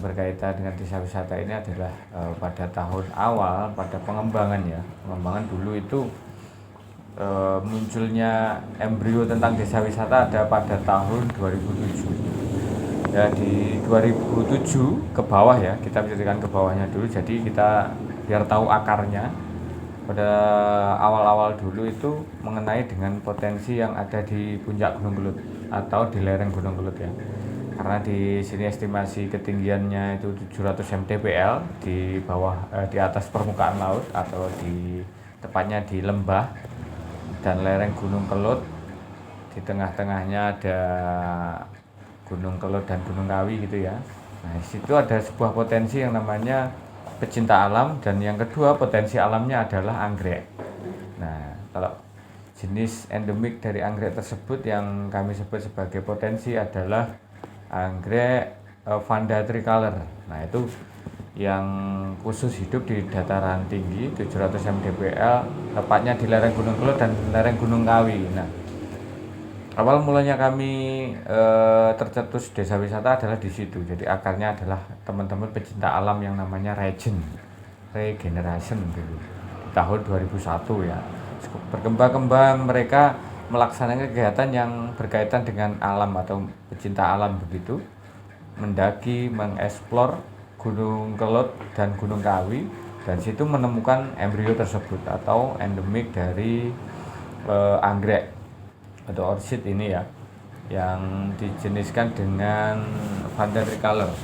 berkaitan dengan desa wisata ini adalah pada tahun awal, pada pengembangan ya. Pengembangan dulu itu munculnya embrio tentang desa wisata ada pada tahun 2007. Ya di 2007 ke bawah ya, kita bicarakan ke bawahnya dulu. Jadi kita biar tahu akarnya. Pada awal-awal dulu itu mengenai dengan potensi yang ada di puncak Gunung Kelut atau di lereng Gunung Kelut ya. Karena di sini estimasi ketinggiannya itu 700 mdpl di bawah di atas permukaan laut atau di tepatnya di lembah dan lereng Gunung Kelut. Di tengah-tengahnya ada Gunung Kelut dan Gunung Kawi gitu ya. Nah, di situ ada sebuah potensi yang namanya pecinta alam, dan yang kedua potensi alamnya adalah anggrek. Nah, kalau jenis endemik dari anggrek tersebut yang kami sebut sebagai potensi adalah anggrek Vanda tricolor. Nah, itu yang khusus hidup di dataran tinggi 700 mdpl, tepatnya di lereng Gunung Kelut dan lereng Gunung Kawi. Nah, awal mulanya kami tercetus desa wisata adalah di situ. Jadi akarnya adalah teman-teman pecinta alam yang namanya regeneration dulu di tahun 2001 ya. Berkembang mereka melaksanakan kegiatan yang berkaitan dengan alam atau pecinta alam begitu, mendaki, mengeksplor Gunung Kelut dan Gunung Kawi, dan situ menemukan embrio tersebut atau endemik dari anggrek atau orchid ini ya, yang dijeniskan dengan Vanda tricolor.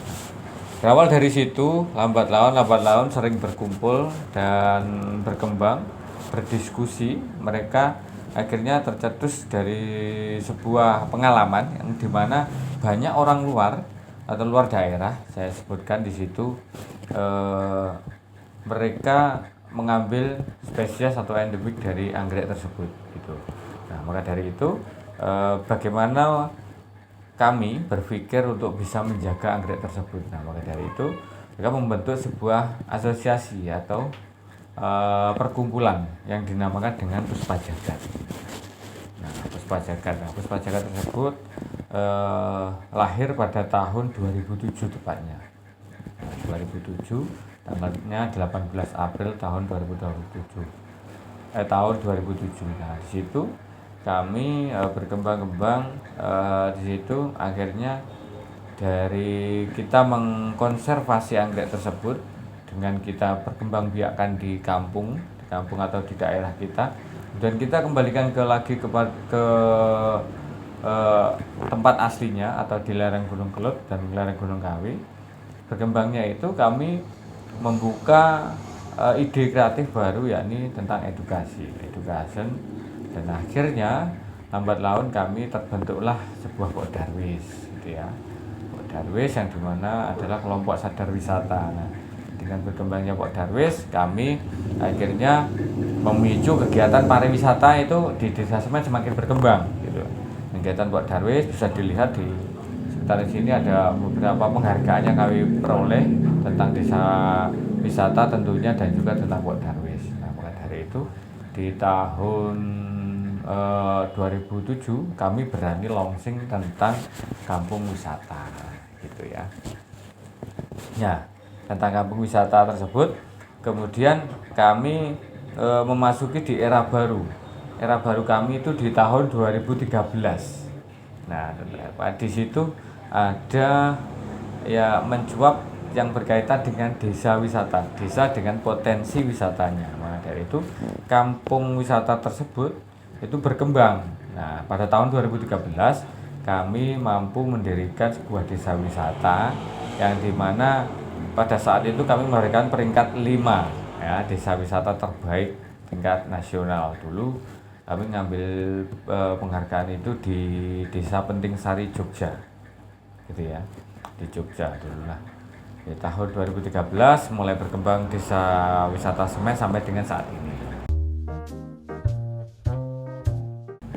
Berawal dari situ, lambat laun sering berkumpul dan berkembang, berdiskusi. Mereka akhirnya tercetus dari sebuah pengalaman yang dimana banyak orang luar atau luar daerah, saya sebutkan di situ, mereka mengambil spesies atau endemik dari anggrek tersebut gitu. Nah, maka dari itu bagaimana kami berpikir untuk bisa menjaga anggrek tersebut. Nah, maka dari itu mereka membentuk sebuah asosiasi atau perkumpulan yang dinamakan dengan Puspa Jagat. Nah, Puspa Jagat tersebut lahir pada tahun 2007 tepatnya. Nah, 2007 tanggalnya 18 April tahun 2007. Tahun 2007. Nah, di situ kami berkembang di situ akhirnya dari kita mengkonservasi anggrek tersebut dengan kita perkembangbiakkan di kampung atau di daerah kita, dan kita kembalikan ke tempat aslinya atau di lereng Gunung Kelut dan lereng Gunung Kawi. Berkembangnya itu kami membuka ide kreatif baru, yakni tentang education, dan akhirnya lambat laun kami terbentuklah sebuah Pok Darwis gitu ya. Pok Darwis yang dimana adalah kelompok sadar wisata. Nah, dengan berkembangnya Pok Darwis, kami akhirnya memicu kegiatan pariwisata itu di Desa Semen semakin berkembang gitu. Kegiatan Pok Darwis bisa dilihat di sekitar sini, ada beberapa penghargaan yang kami peroleh tentang desa wisata tentunya, dan juga tentang Pok Darwis. Nah, maka dari itu di tahun 2007 kami berani launching tentang kampung wisata gitu ya. Ya, tentang kampung wisata tersebut kemudian kami memasuki di era baru. Era baru kami itu di tahun 2013. Nah, di situ ada ya mencuap yang berkaitan dengan desa wisata, desa dengan potensi wisatanya. Maka dari itu kampung wisata tersebut itu berkembang. Nah, pada tahun 2013 kami mampu mendirikan sebuah desa wisata yang dimana pada saat itu kami memberikan peringkat 5 ya, desa wisata terbaik tingkat nasional. Dulu kami ngambil penghargaan itu di Desa Penting Sari, Jogja gitu ya, di Jogja dulu. Nah, di tahun 2013 mulai berkembang desa wisata Semen sampai dengan saat ini.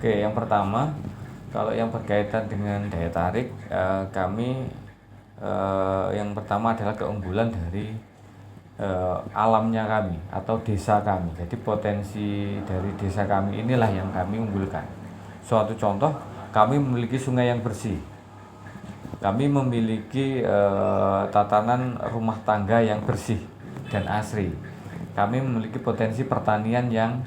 Oke, yang pertama, kalau yang berkaitan dengan daya tarik, kami yang pertama adalah keunggulan dari alamnya kami atau desa kami. Jadi potensi dari desa kami inilah yang kami unggulkan. Suatu contoh, kami memiliki sungai yang bersih. kami memiliki tatanan rumah tangga yang bersih dan asri. Kami memiliki potensi pertanian yang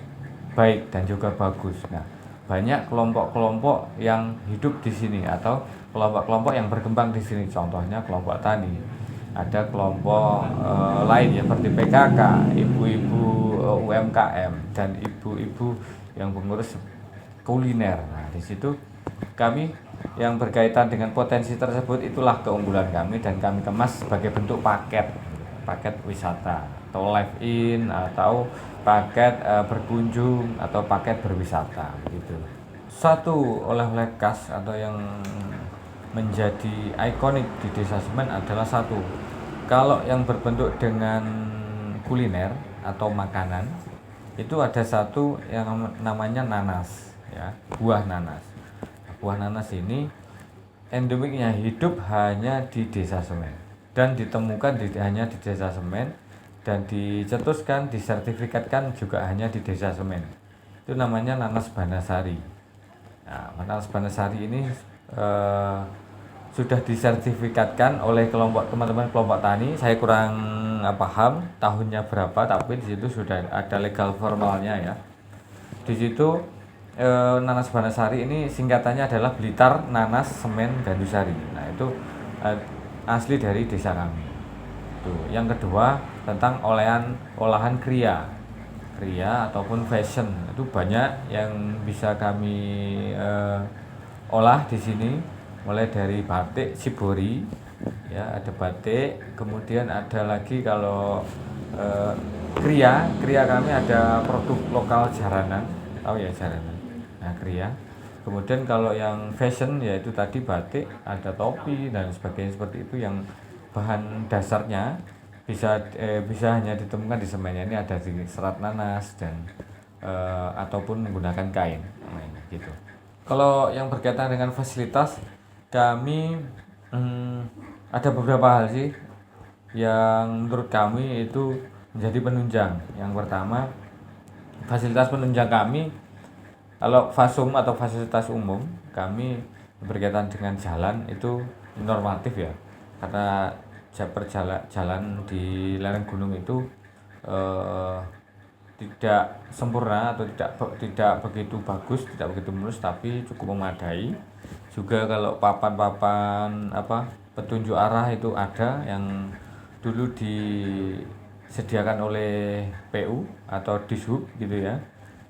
baik dan juga bagus. Nah, banyak kelompok-kelompok yang hidup di sini atau kelompok-kelompok yang berkembang di sini. Contohnya kelompok tani. Ada kelompok lain ya seperti PKK, ibu-ibu UMKM dan ibu-ibu yang mengurus kuliner. Nah, di situ kami yang berkaitan dengan potensi tersebut itulah keunggulan kami dan kami kemas sebagai bentuk paket wisata atau live in atau paket berkunjung atau paket berwisata begitu. Satu oleh-oleh khas atau yang menjadi ikonik di Desa Semen adalah satu, kalau yang berbentuk dengan kuliner atau makanan itu ada satu yang namanya nanas ya, buah nanas. Buah nanas ini endemiknya hidup hanya di Desa Semen dan ditemukan hanya di Desa Semen dan dicetuskan, disertifikatkan juga hanya di Desa Semen. Itu namanya nanas Banasari. Nah, nanas Banasari ini sudah disertifikatkan oleh teman-teman kelompok tani. Saya kurang paham tahunnya berapa, tapi di situ sudah ada legal formalnya ya. Di situ nanas Banasari ini singkatannya adalah Blitar Nanas Semen Gandusari. Nah, itu asli dari desa kami. Tuh. Yang kedua tentang olahan kria ataupun fashion, itu banyak yang bisa kami olah di sini, mulai dari batik Shibori ya, ada batik, kemudian ada lagi kalau kria kami ada produk lokal jaranan, tahu ya jaranan. Nah, kria. Kemudian kalau yang fashion yaitu tadi batik, ada topi dan sebagainya seperti itu yang bahan dasarnya bisa hanya ditemukan di Semen. Ini ada di serat nanas dan ataupun menggunakan kain. Nah, gitu. Kalau yang berkaitan dengan fasilitas, kami ada beberapa hal sih yang menurut kami itu menjadi penunjang. Yang pertama, fasilitas penunjang kami, kalau fasum atau fasilitas umum, kami berkaitan dengan jalan itu normatif ya, karena jalan di lereng gunung itu tidak sempurna atau tidak begitu bagus, tidak begitu mulus, tapi cukup memadai. Juga kalau papan-papan petunjuk arah itu ada yang dulu disediakan oleh PU atau Dishub gitu ya.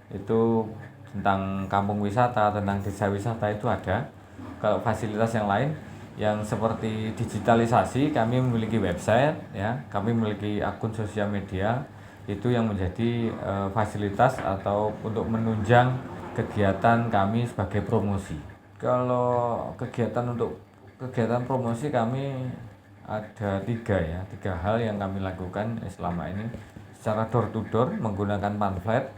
Itu tentang kampung wisata, tentang desa wisata itu ada. Kalau fasilitas yang lain yang seperti digitalisasi, kami memiliki website ya, kami memiliki akun sosial media, itu yang menjadi fasilitas atau untuk menunjang kegiatan kami sebagai promosi. Kalau kegiatan promosi kami ada tiga hal yang kami lakukan selama ini secara door to door, menggunakan pamflet,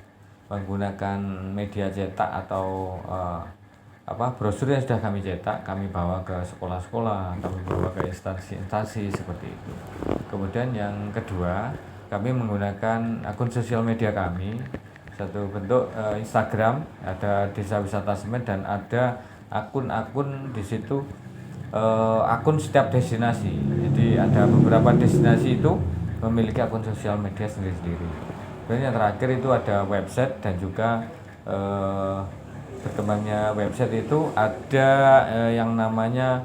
menggunakan media cetak atau brosur yang sudah kami cetak, kami bawa ke sekolah-sekolah, kami bawa ke instansi-instansi seperti itu. Kemudian yang kedua, kami menggunakan akun sosial media kami, satu bentuk Instagram, ada Desa Wisata Semen, dan ada akun-akun di situ, akun setiap destinasi. Jadi ada beberapa destinasi itu memiliki akun sosial media sendiri-sendiri. Dan yang terakhir itu ada website, dan juga berkembangnya website itu ada yang namanya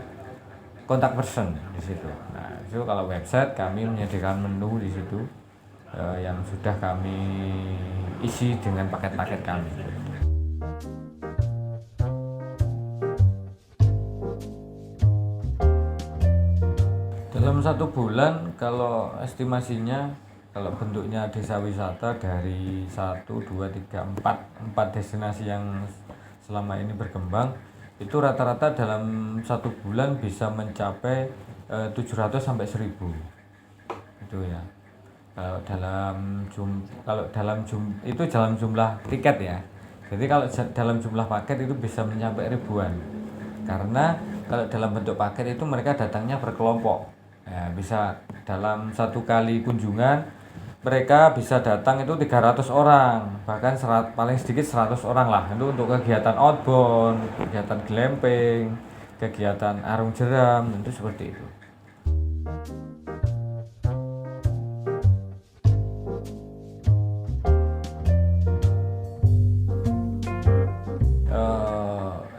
kontak person di situ. Nah, itu kalau website kami menyediakan menu di situ yang sudah kami isi dengan paket-paket kami. Dalam 1 bulan, kalau estimasinya, kalau bentuknya desa wisata dari 1, 2, 3, 4 destinasi yang selama ini berkembang, itu rata-rata dalam 1 bulan bisa mencapai 700 sampai 1000 itu ya. Kalau dalam jumlah tiket ya. Jadi kalau dalam jumlah paket itu bisa mencapai ribuan. Karena kalau dalam bentuk paket itu mereka datangnya berkelompok. Ya, bisa dalam 1 kali kunjungan mereka bisa datang itu 300 orang, bahkan paling sedikit 100 orang lah. Itu untuk kegiatan outbound, kegiatan glamping, kegiatan arung jeram, tentu seperti itu.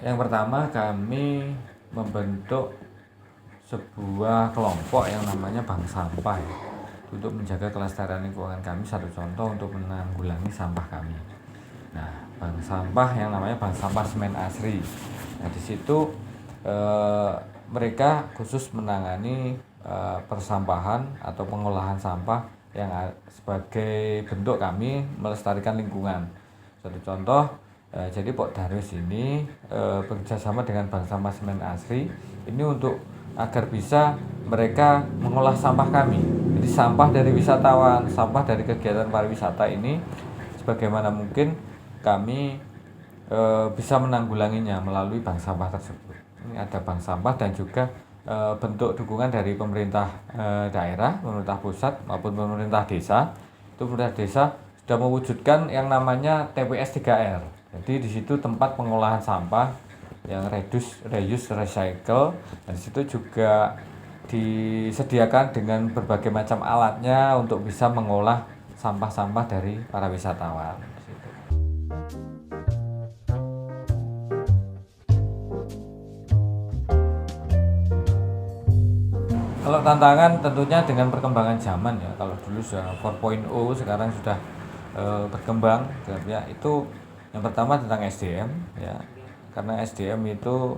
Yang pertama, kami membentuk sebuah kelompok yang namanya Bank Sampah ya, untuk menjaga kelestarian lingkungan kami. Satu contoh untuk menanggulangi sampah kami. Nah, bank sampah yang namanya Bank Sampah Semen Asri. Nah, di situ mereka khusus menangani persampahan atau pengolahan sampah yang sebagai bentuk kami melestarikan lingkungan. Satu contoh, jadi Pok Darwis ini bekerjasama dengan Bank Sampah Semen Asri ini untuk agar bisa mereka mengolah sampah kami. Jadi sampah dari wisatawan, sampah dari kegiatan pariwisata ini sebagaimana mungkin kami bisa menanggulanginya melalui bank sampah tersebut. Ini ada bank sampah dan juga bentuk dukungan dari pemerintah daerah, pemerintah pusat maupun pemerintah desa. Itu pemerintah desa sudah mewujudkan yang namanya TPS 3R. Jadi di situ tempat pengolahan sampah yang reduce, reuse, recycle. Dan disitu juga disediakan dengan berbagai macam alatnya untuk bisa mengolah sampah-sampah dari para wisatawan. Kalau tantangan tentunya dengan perkembangan zaman ya. Kalau dulu sudah 4.0, sekarang sudah berkembang ya. Itu yang pertama tentang SDM ya. Karena SDM itu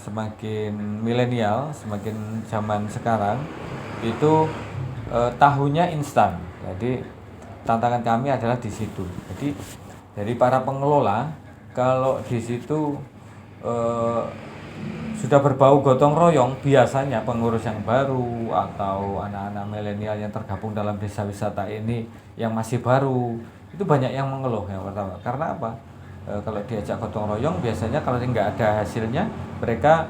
semakin milenial, semakin zaman sekarang itu tahunya instan. Jadi tantangan kami adalah di situ. Jadi dari para pengelola, kalau di situ sudah berbau gotong royong, biasanya pengurus yang baru atau anak-anak milenial yang tergabung dalam desa wisata ini yang masih baru, itu banyak yang mengeluh. Yang pertama, karena apa? Kalau diajak gotong royong, biasanya kalau nggak ada hasilnya, mereka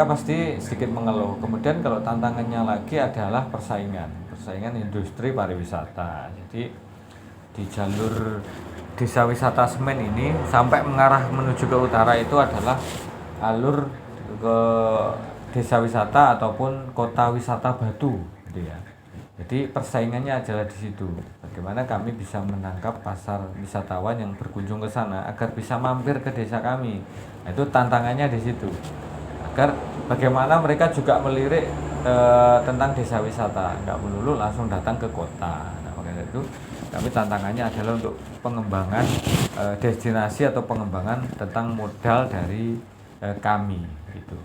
pasti sedikit mengeluh. Kemudian kalau tantangannya lagi adalah persaingan industri pariwisata. Jadi di jalur desa wisata Semen ini sampai mengarah menuju ke utara itu adalah alur ke desa wisata ataupun kota wisata Batu, gitu ya. Jadi persaingannya adalah di situ. Bagaimana kami bisa menangkap pasar wisatawan yang berkunjung ke sana agar bisa mampir ke desa kami. Nah, itu tantangannya di situ. Agar bagaimana mereka juga melirik tentang desa wisata, nggak melulu langsung datang ke kota. Nah, makanya itu kami tantangannya adalah untuk pengembangan destinasi atau pengembangan tentang modal dari kami gitu.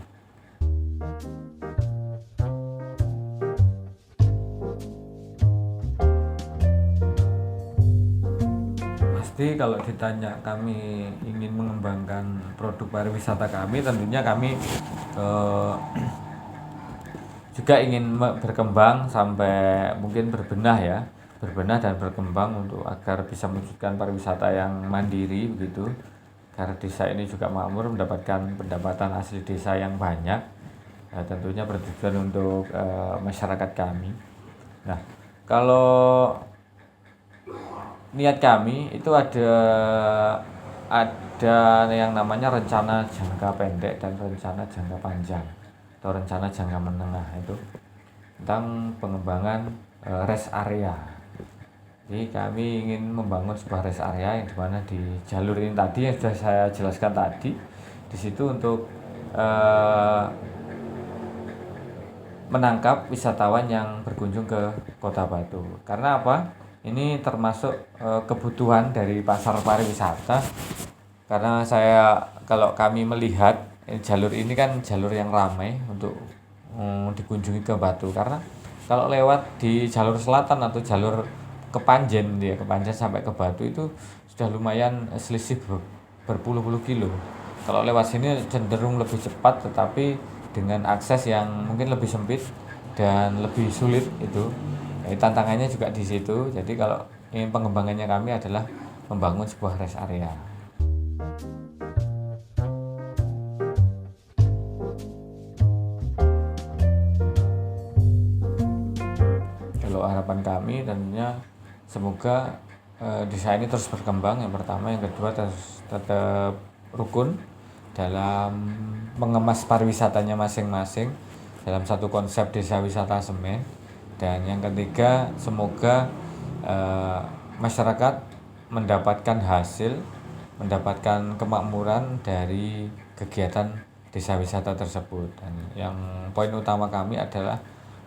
Pasti kalau ditanya kami ingin mengembangkan produk pariwisata kami, tentunya kami juga ingin berkembang sampai mungkin berbenah dan berkembang untuk agar bisa mewujudkan pariwisata yang mandiri begitu. Karena desa ini juga makmur mendapatkan pendapatan asli desa yang banyak, tentunya bertujuan untuk masyarakat kami. Nah, kalau niat kami itu ada yang namanya rencana jangka pendek dan rencana jangka panjang atau rencana jangka menengah, itu tentang pengembangan rest area. Jadi kami ingin membangun sebuah rest area yang dimana di jalur ini tadi yang sudah saya jelaskan tadi, di situ untuk menangkap wisatawan yang berkunjung ke Kota Batu. Karena apa? Ini termasuk kebutuhan dari pasar pariwisata. Karena kalau kami melihat jalur ini kan jalur yang ramai untuk dikunjungi ke Batu. Karena kalau lewat di jalur selatan atau jalur Kepanjen sampai ke Batu itu sudah lumayan selisih berpuluh-puluh kilo. Kalau lewat sini cenderung lebih cepat, tetapi dengan akses yang mungkin lebih sempit dan lebih sulit itu. Jadi tantangannya juga di situ. Jadi kalau ingin pengembangannya kami adalah membangun sebuah rest area. Kalau harapan kami tentunya semoga desa ini terus berkembang. Yang pertama, yang kedua tetap rukun dalam mengemas pariwisatanya masing-masing dalam satu konsep desa wisata Semen. Dan yang ketiga, semoga masyarakat mendapatkan hasil, mendapatkan kemakmuran dari kegiatan desa wisata tersebut. Dan yang poin utama kami adalah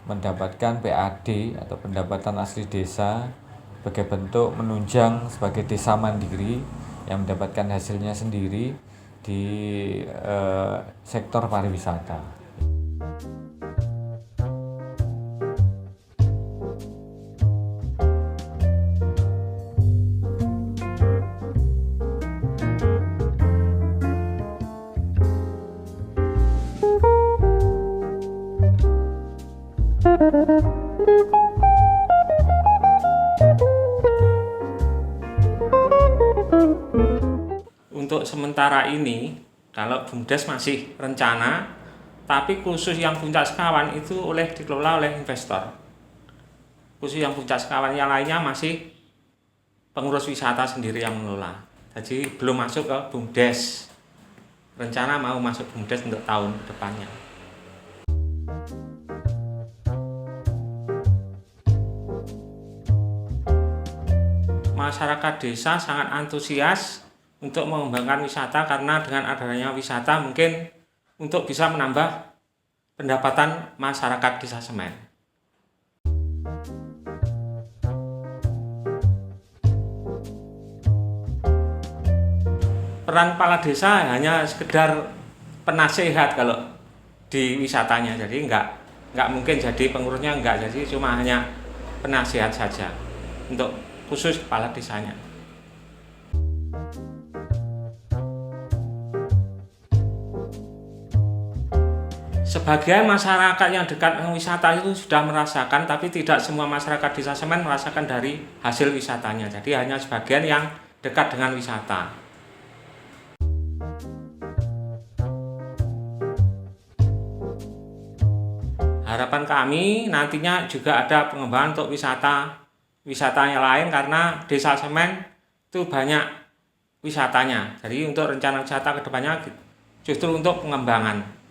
mendapatkan PAD atau pendapatan asli desa sebagai bentuk menunjang sebagai desa mandiri yang mendapatkan hasilnya sendiri di sektor pariwisata. Untuk sementara ini, kalau BUMDes masih rencana, tapi khusus yang Puncak Sekawan itu dikelola oleh investor. Khusus yang Puncak Sekawan yang lainnya masih pengurus wisata sendiri yang mengelola. Jadi belum masuk ke BUMDes. Rencana mau masuk BUMDes untuk tahun depannya. Masyarakat desa sangat antusias untuk mengembangkan wisata karena dengan adanya wisata mungkin untuk bisa menambah pendapatan masyarakat Desa Semen. Peran kepala desa hanya sekedar penasehat kalau di wisatanya, jadi nggak mungkin jadi pengurusnya, nggak, jadi cuma hanya penasehat saja untuk khusus kepala desanya. Sebagian masyarakat yang dekat dengan wisata itu sudah merasakan, tapi tidak semua masyarakat Desa Semen merasakan dari hasil wisatanya. Jadi hanya sebagian yang dekat dengan wisata. Harapan kami nantinya juga ada pengembangan untuk wisatanya lain, karena Desa Semen itu banyak wisatanya. Jadi untuk rencana wisata kedepannya justru untuk pengembangan.